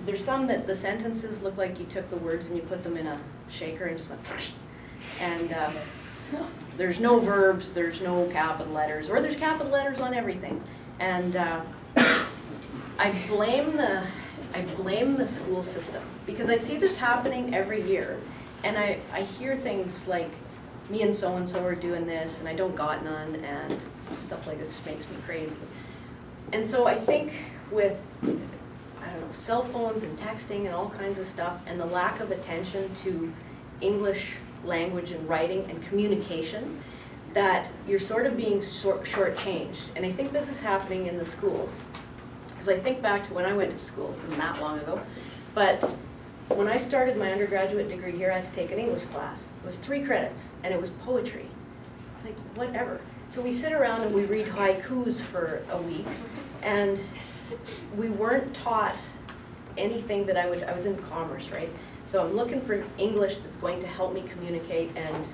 There's some that the sentences look like you took the words and you put them in a shaker and just went, and there's no verbs, there's no capital letters, or there's capital letters on everything. And I blame the school system, because I see this happening every year, and I hear things like, me and so-and-so are doing this, and I don't got none, and stuff like this makes me crazy. And so I think with, I don't know, cell phones and texting and all kinds of stuff, and the lack of attention to English language and writing and communication, that you're sort of being shortchanged. And I think this is happening in the schools. Because I think back to when I went to school, it wasn't that long ago, but when I started my undergraduate degree here, I had to take an English class. It was 3 credits, and it was poetry. It's like, whatever. So we sit around and we read haikus for a week, and we weren't taught anything that I was in commerce, right? So I'm looking for English that's going to help me communicate and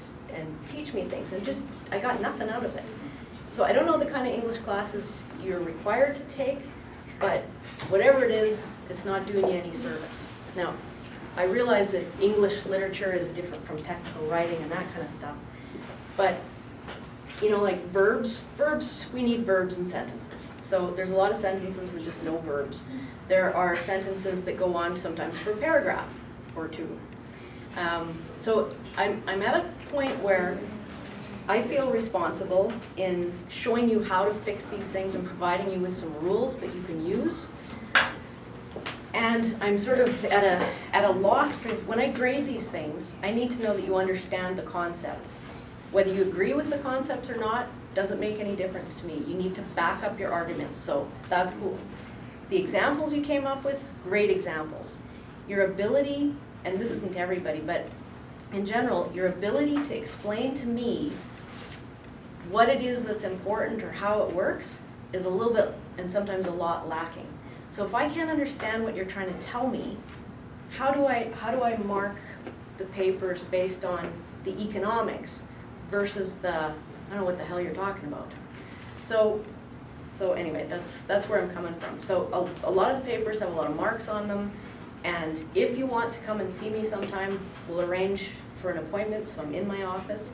teach me things, and just, I got nothing out of it. So I don't know the kind of English classes you're required to take, but whatever it is, it's not doing you any service. Now, I realize that English literature is different from technical writing and that kind of stuff, but you know, like verbs, we need verbs in sentences. So there's a lot of sentences with just no verbs. There are sentences that go on sometimes for a paragraph or 2. So I'm at a point where I feel responsible in showing you how to fix these things and providing you with some rules that you can use. And I'm sort of at a loss, because when I grade these things, I need to know that you understand the concepts. Whether you agree with the concepts or not doesn't make any difference to me. You need to back up your arguments, so that's cool. The examples you came up with, great examples. Your ability, and this isn't everybody, but in general, your ability to explain to me what it is that's important or how it works is a little bit, and sometimes a lot, lacking. So if I can't understand what you're trying to tell me, how do I mark the papers based on the economics versus the, I don't know what the hell you're talking about. So anyway, that's where I'm coming from. So a lot of the papers have a lot of marks on them, and if you want to come and see me sometime, we'll arrange for an appointment, so I'm in my office.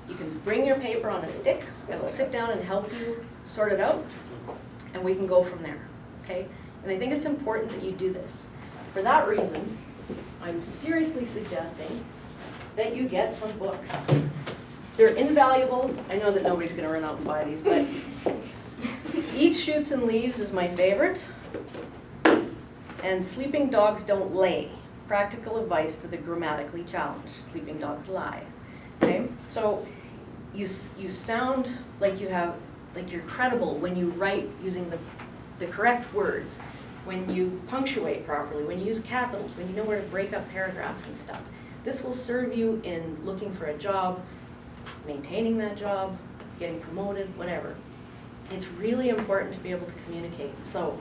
You can bring your paper on a stick, and we'll sit down and help you sort it out, and we can go from there, okay? And I think it's important that you do this. For that reason, I'm seriously suggesting that you get some books. They're invaluable. I know that nobody's going to run out and buy these, but Eat Shoots and Leaves is my favorite. And Sleeping Dogs Don't Lay, Practical Advice for the Grammatically Challenged. Sleeping Dogs Lie. Okay? So you sound like you're credible when you write using the correct words, when you punctuate properly, when you use capitals, when you know where to break up paragraphs and stuff. This will serve you in looking for a job, maintaining that job, getting promoted, whatever. It's really important to be able to communicate. So,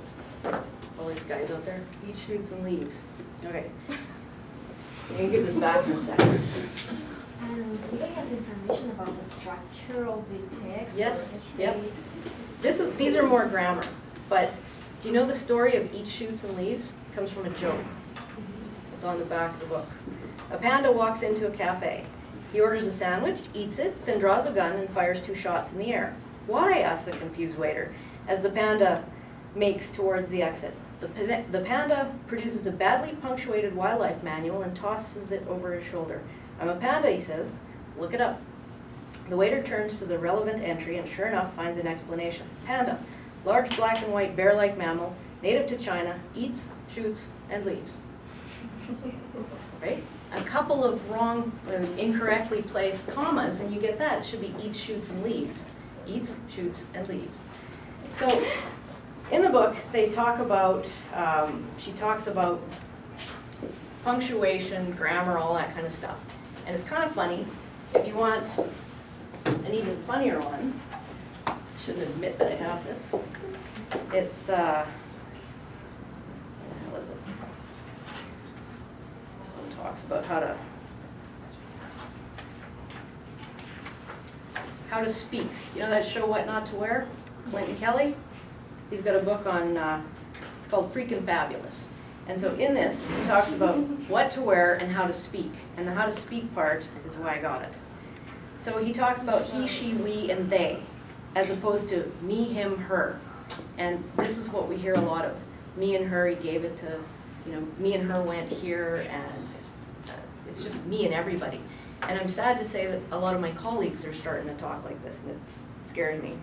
all these guys out there, Eat Shoots and Leaves. Okay. I'm going to give this back in a second. Do they have information about the structure of the text? Yes, yep. These are more grammar, but do you know the story of Eat Shoots and Leaves? It comes from a joke. It's on the back of the book. A panda walks into a cafe. He orders a sandwich, eats it, then draws a gun and fires 2 shots in the air. Why? Asks the confused waiter, as the panda makes towards the exit. The panda produces a badly punctuated wildlife manual and tosses it over his shoulder. I'm a panda, he says. Look it up. The waiter turns to the relevant entry and sure enough finds an explanation. Panda, large black and white bear-like mammal, native to China, eats, shoots, and leaves. Right? A couple of wrong, incorrectly placed commas, and you get that. It should be eats, shoots, and leaves. Eats, shoots, and leaves. So, in the book, they talk about, she talks about punctuation, grammar, all that kind of stuff. And it's kind of funny. If you want an even funnier one, I shouldn't admit that I have this. It's, what the hell is it? This one talks about how to speak. You know that show, What Not to Wear? Clinton Kelly? He's got a book on, it's called Freakin' Fabulous. And so in this, he talks about what to wear and how to speak. And the how to speak part is why I got it. So he talks about he, she, we, and they, as opposed to me, him, her. And this is what we hear a lot of. Me and her, he gave it to, me and her went here, and it's just me and everybody. And I'm sad to say that a lot of my colleagues are starting to talk like this, and it scares me.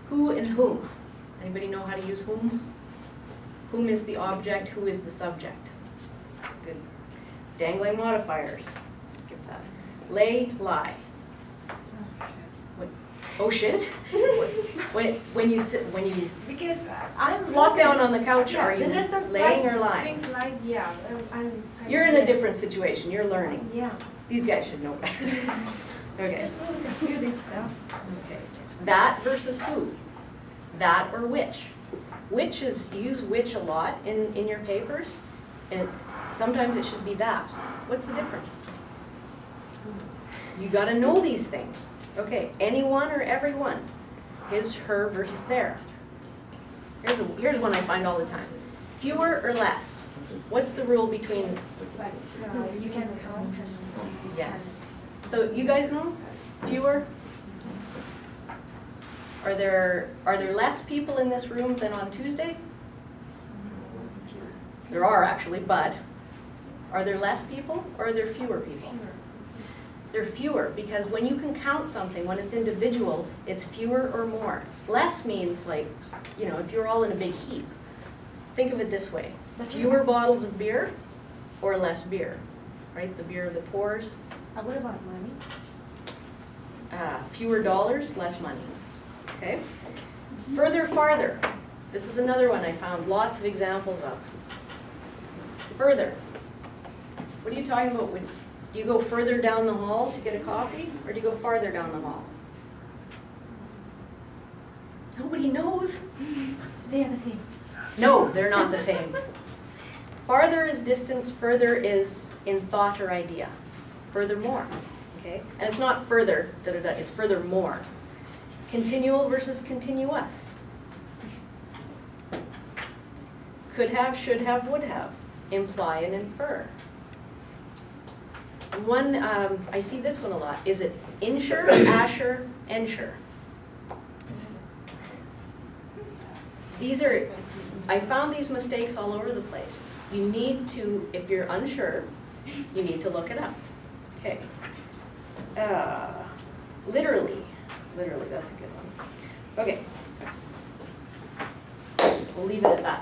Who and whom? Anybody know how to use whom? Whom is the object, who is the subject? Good. Dangling modifiers. Skip that. Lay, lie. Oh shit? when you sit, when you because I'm flop down on the couch, yeah, are you there's some laying or lying? Things like, yeah, You're in a different situation. You're learning. Yeah. These guys should know better. Okay. It's really confusing stuff. Okay. That versus who? That or which? Which is, you use which a lot in your papers, and sometimes it should be that. What's the difference? You got to know these things. Okay, anyone or everyone? His, her versus their. Here's one I find all the time. Fewer or less? What's the rule between? Like you can count. Yes. So you guys know? Fewer? Are there less people in this room than on Tuesday? There are actually, but are there less people or are there fewer people? They're fewer because when you can count something, when it's individual, it's fewer or more. Less means like, if you're all in a big heap. Think of it this way. Fewer bottles of beer or less beer, right? The beer that pours. What about money? Fewer dollars, less money. Okay? Further, farther. This is another one I found lots of examples of. Further. What are you talking about? Do you go further down the hall to get a coffee, or do you go farther down the hall? Nobody knows. They are the same. No, they're not the same. Farther is distance, further is in thought or idea. Furthermore, okay? And it's not further, it's furthermore. Continual versus continuous. Could have, should have, would have. Imply and infer. One, I see this one a lot. Is it insure, assure, ensure? These are, I found these mistakes all over the place. You need to, if you're unsure, you need to look it up. Okay. Literally, that's a good one. Okay. We'll leave it at that.